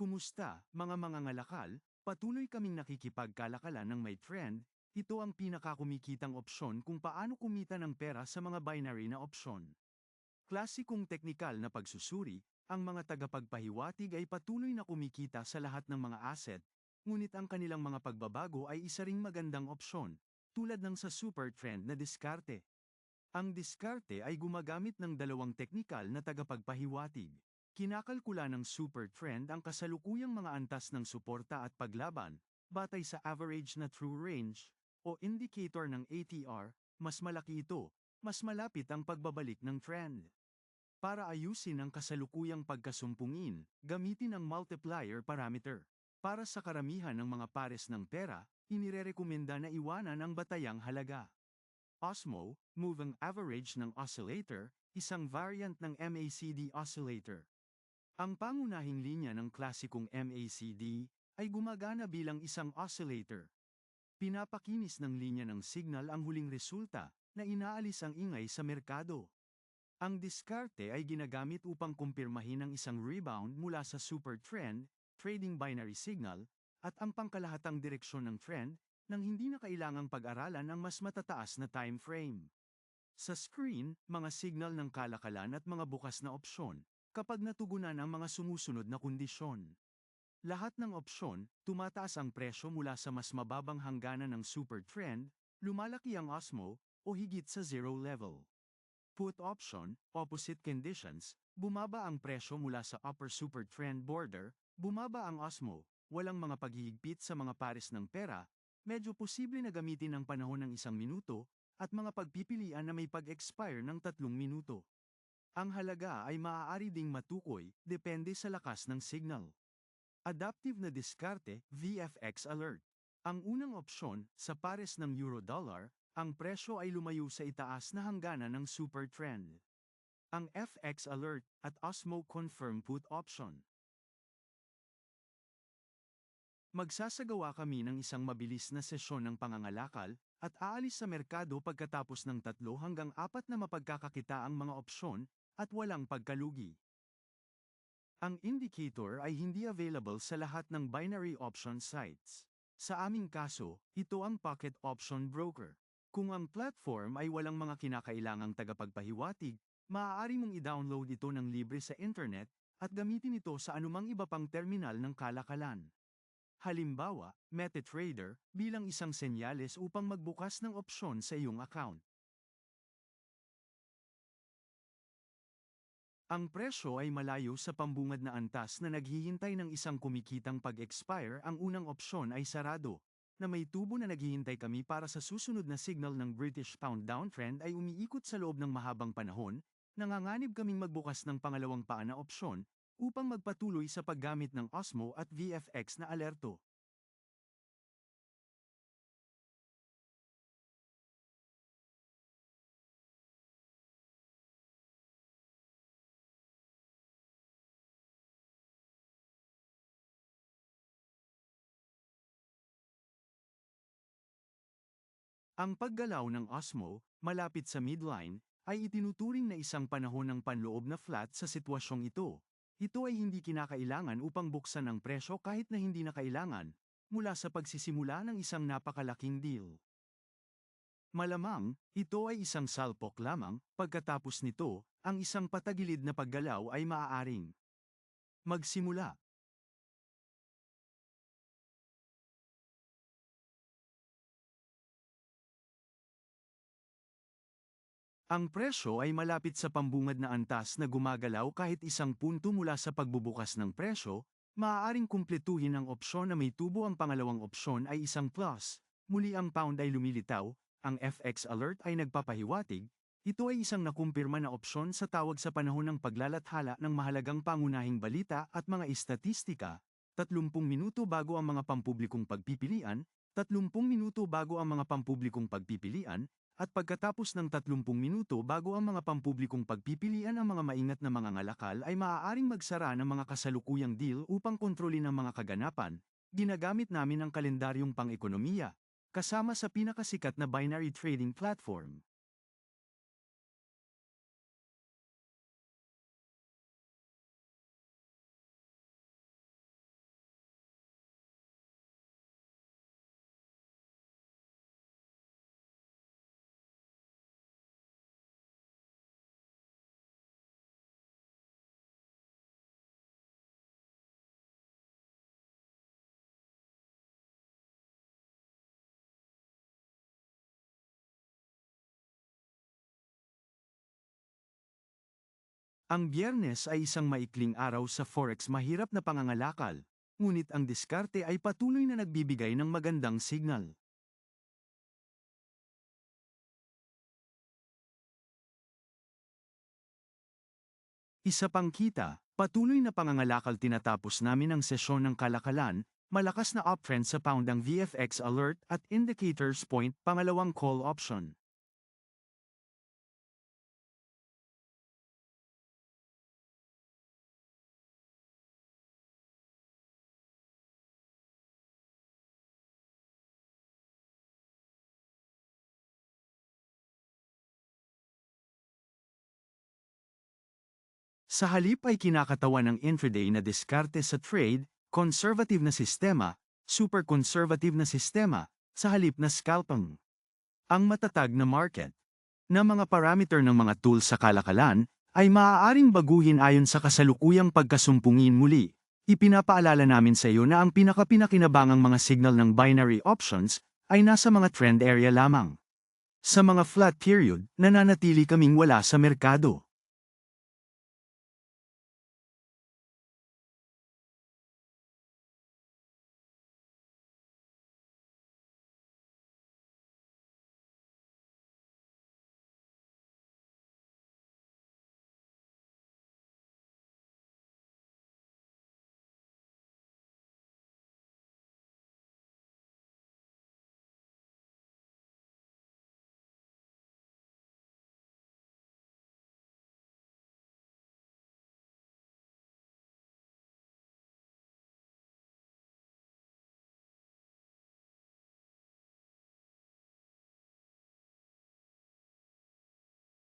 Kumusta, mga mangangalakal? Patuloy kaming nakikipagkalakalan ng may trend. Ito ang pinakakumikitang opsyon kung paano kumita ng pera sa mga binary na opsyon. Klasikong teknikal na pagsusuri, ang mga tagapagpahiwatig ay patuloy na kumikita sa lahat ng mga asset, ngunit ang kanilang mga pagbabago ay isa ring magandang opsyon, tulad ng sa super trend na diskarte. Ang diskarte ay gumagamit ng dalawang teknikal na tagapagpahiwatig. Kinakalkula ng super trend ang kasalukuyang mga antas ng suporta at paglaban, batay sa average na true range, o indicator ng ATR, mas malaki ito, mas malapit ang pagbabalik ng trend. Para ayusin ang kasalukuyang pagkasumpungin, gamitin ang multiplier parameter. Para sa karamihan ng mga pares ng pera, inirerekomenda na iwanan ang batayang halaga. Osmo, moving average ng oscillator, isang variant ng MACD oscillator. Ang pangunahing linya ng klasikong MACD ay gumagana bilang isang oscillator. Pinapakinis ng linya ng signal ang huling resulta na inaalis ang ingay sa merkado. Ang diskarte ay ginagamit upang kumpirmahin ang isang rebound mula sa super trend, trading binary signal, at ang pangkalahatang direksyon ng trend nang hindi na kailangang pag-aralan ang mas matataas na time frame. Sa screen, mga signal ng kalakalan at mga bukas na opsyon, kapag natugunan ang mga sumusunod na kondisyon. Lahat ng opsyon, tumataas ang presyo mula sa mas mababang hangganan ng super trend, lumalaki ang Osmo, o higit sa zero level. Put option, opposite conditions, bumaba ang presyo mula sa upper super trend border, bumaba ang Osmo, walang mga paghihigpit sa mga pares ng pera, medyo posible na gamitin ang panahon ng 1 minuto, at mga pagpipilian na may pag-expire ng 3 minuto. Ang halaga ay maaari ding matukoy, depende sa lakas ng signal. Adaptive na diskarte, VFX Alert. Ang unang opsyon, sa pares ng Euro-Dollar, ang presyo ay lumayo sa itaas na hangganan ng super trend. Ang FX Alert at Osmo Confirm Put option. Magsasagawa kami ng isang mabilis na sesyon ng pangangalakal at aalis sa merkado pagkatapos ng 3 hanggang 4 na mapagkakakitaang mga opsyon at walang pagkalugi. Ang indicator ay hindi available sa lahat ng binary option sites. Sa aming kaso, ito ang Pocket Option Broker. Kung ang platform ay walang mga kinakailangang tagapagpahiwatig, maaari mong i-download ito ng libre sa internet at gamitin ito sa anumang iba pang terminal ng kalakalan. Halimbawa, MetaTrader bilang isang senyales upang magbukas ng opsyon sa iyong account. Ang presyo ay malayo sa pambungad na antas na naghihintay ng isang kumikitang pag-expire. Ang unang opsyon ay sarado, na may tubo na naghihintay kami para sa susunod na signal ng British Pound downtrend ay umiikot sa loob ng mahabang panahon. Nanganganib kaming magbukas ng pangalawang paan na opsyon upang magpatuloy sa paggamit ng Osmo at VFX na alerto. Ang paggalaw ng Osmo, malapit sa midline, ay itinuturing na isang panahon ng panloob na flat sa sitwasyong ito. Ito ay hindi kinakailangan upang buksan ang presyo kahit na hindi na kailangan, mula sa pagsisimula ng isang napakalaking deal. Malamang, ito ay isang salpok lamang, pagkatapos nito, ang isang patagilid na paggalaw ay maaaring magsimula. Ang presyo ay malapit sa pambungad na antas na gumagalaw kahit 1 punto mula sa pagbubukas ng presyo, maaaring kumpletuhin ang opsyon na may tubo. Ang pangalawang opsyon ay isang plus, muli ang pound ay lumilitaw, ang FX alert ay nagpapahiwatig, ito ay isang nakumpirma na opsyon sa tawag sa panahon ng paglalathala ng mahalagang pangunahing balita at mga istatistika, 30 minuto bago ang mga pampublikong pagpipilian, 30 minuto bago ang mga pampublikong pagpipilian, at pagkatapos ng 30 minuto bago ang mga pampublikong pagpipilian. Ang mga maingat na mga ngalakal ay maaaring magsara ng mga kasalukuyang deal upang kontrolin ang mga kaganapan. Ginagamit namin ang kalendaryong pang-ekonomiya, kasama sa pinakasikat na binary trading platform. Ang Biyernes ay isang maikling araw sa Forex, mahirap na pangangalakal, ngunit ang diskarte ay patuloy na nagbibigay ng magandang signal. Isa pang kita, patuloy na pangangalakal. Tinatapos namin ang sesyon ng kalakalan, malakas na uptrend sa pound ang VFX alert at indicators point, pangalawang call option. Sa halip ay kinakatawan ng intraday na diskarte sa trade, conservative na sistema, super conservative na sistema, sa halip na scalping. Ang matatag na market na mga parameter ng mga tools sa kalakalan ay maaaring baguhin ayon sa kasalukuyang pagkasumpungin. Muli, ipinapaalala namin sa iyo na ang pinakapinakinabangang mga signal ng binary options ay nasa mga trend area lamang. Sa mga flat period, nananatili kaming wala sa merkado.